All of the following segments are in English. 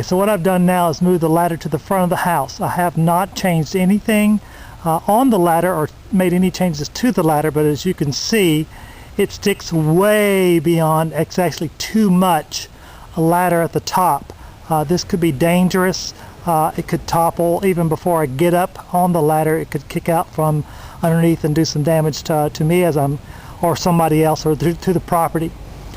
Okay, so what I've done now is move the ladder to the front of the house. I have not changed anything on the ladder or made any changes to the ladder, but as you can see, it sticks way beyond. It's actually too much a ladder at the top. This could be dangerous. It could topple even before I get up on the ladder. It could kick out from underneath and do some damage to me as or somebody else, or to the property.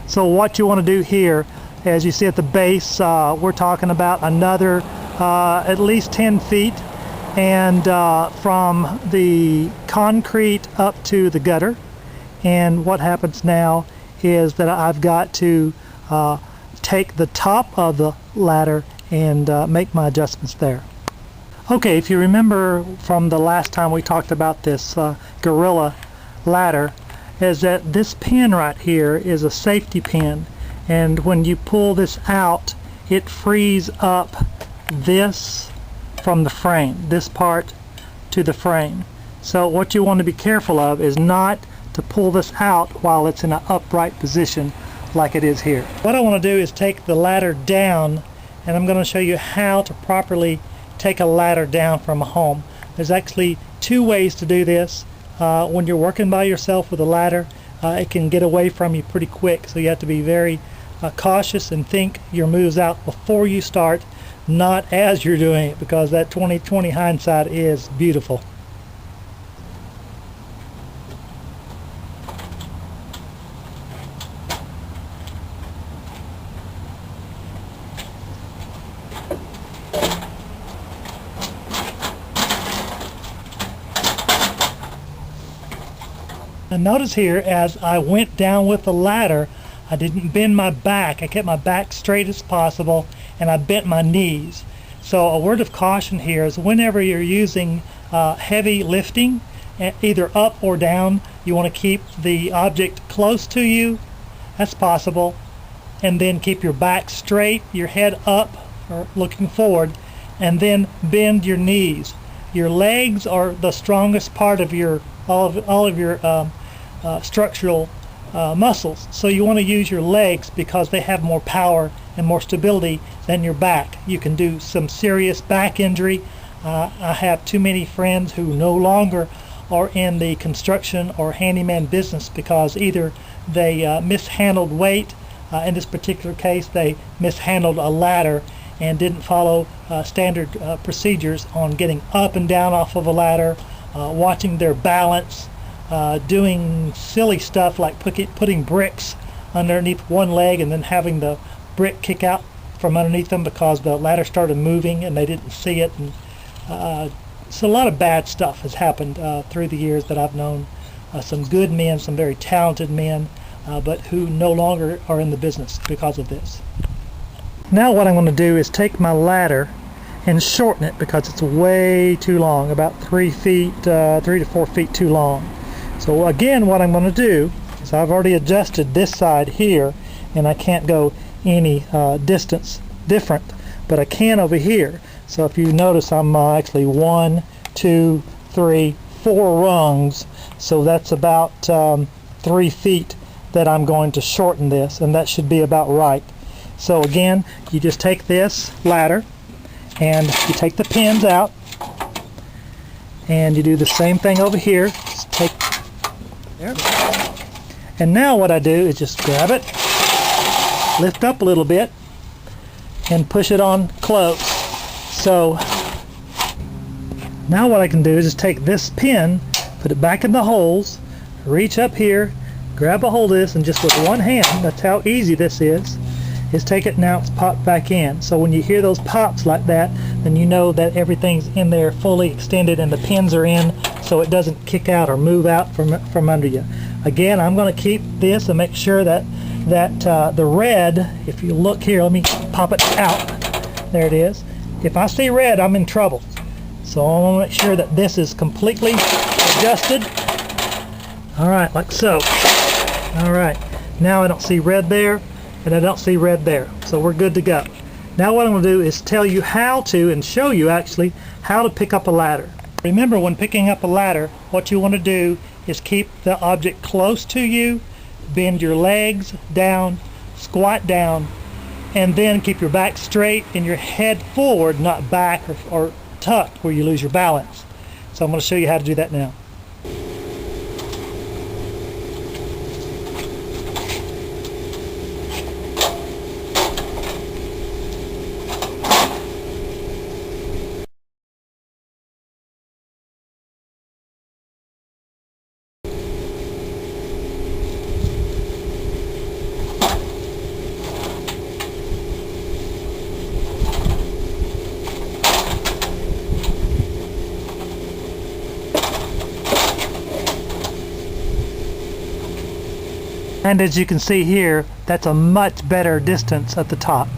So what you want to do here, as you see at the base, we're talking about another at least 10 feet, and from the concrete up to the gutter. And what happens now is that I've got to take the top of the ladder and make my adjustments there. Okay, if you remember from the last time we talked about this Gorilla ladder, is that this pin right here is a safety pin, and when you pull this out, it frees up this from the frame, this part to the frame. So what you want to be careful of is not to pull this out while it's in an upright position like it is here. What I want to do is take the ladder down, and I'm going to show you how to properly take a ladder down from a home. There's actually two ways to do this. When you're working by yourself with a ladder, it can get away from you pretty quick, so you have to be very cautious and think your moves out before you start, not as you're doing it, because that 20/20 hindsight is beautiful. And notice here, as I went down with the ladder, I didn't bend my back. I kept my back straight as possible, and I bent my knees. So a word of caution here is whenever you're using heavy lifting, either up or down, you want to keep the object close to you as possible, and then keep your back straight, your head up or looking forward, and then bend your knees. Your legs are the strongest part of your all of your structural muscles, so you want to use your legs because they have more power and more stability than your back. You can do some serious back injury. I have too many friends who no longer are in the construction or handyman business because either they mishandled weight, in this particular case they mishandled a ladder and didn't follow standard procedures on getting up and down off of a ladder, watching their balance, doing silly stuff like putting bricks underneath one leg and then having the brick kick out from underneath them because the ladder started moving and they didn't see it. And so a lot of bad stuff has happened through the years that I've known some good men, some very talented men, but who no longer are in the business because of this. Now what I'm going to do is take my ladder and shorten it because it's way too long, about 3 to 4 feet too long. So again, what I'm going to do is I've already adjusted this side here, and I can't go any distance different, but I can over here. So if you notice, I'm actually 1, 2, 3, 4 rungs, so that's about 3 feet that I'm going to shorten this, and that should be about right. So again, you just take this ladder and you take the pins out, and you do the same thing over here. Just take there. And now what I do is just grab it, lift up a little bit, and push it on close. So now what I can do is just take this pin, put it back in the holes, reach up here, grab a hold of this, and just with one hand, that's how easy this is take it, now it's popped back in. So when you hear those pops like that, then you know that everything's in there fully extended and the pins are in, so it doesn't kick out or move out from under you. Again, I'm going to keep this and make sure that the red, if you look here, let me pop it out. There it is. If I see red, I'm in trouble. So I want to make sure that this is completely adjusted. All right, like so. All right, now I don't see red there, and I don't see red there, so we're good to go. Now what I'm going to do is tell you how to, and show you actually, how to pick up a ladder. Remember, when picking up a ladder, what you want to do is keep the object close to you, bend your legs down, squat down, and then keep your back straight and your head forward, not back or tucked where you lose your balance. So I'm going to show you how to do that now. And as you can see here, that's a much better distance at the top.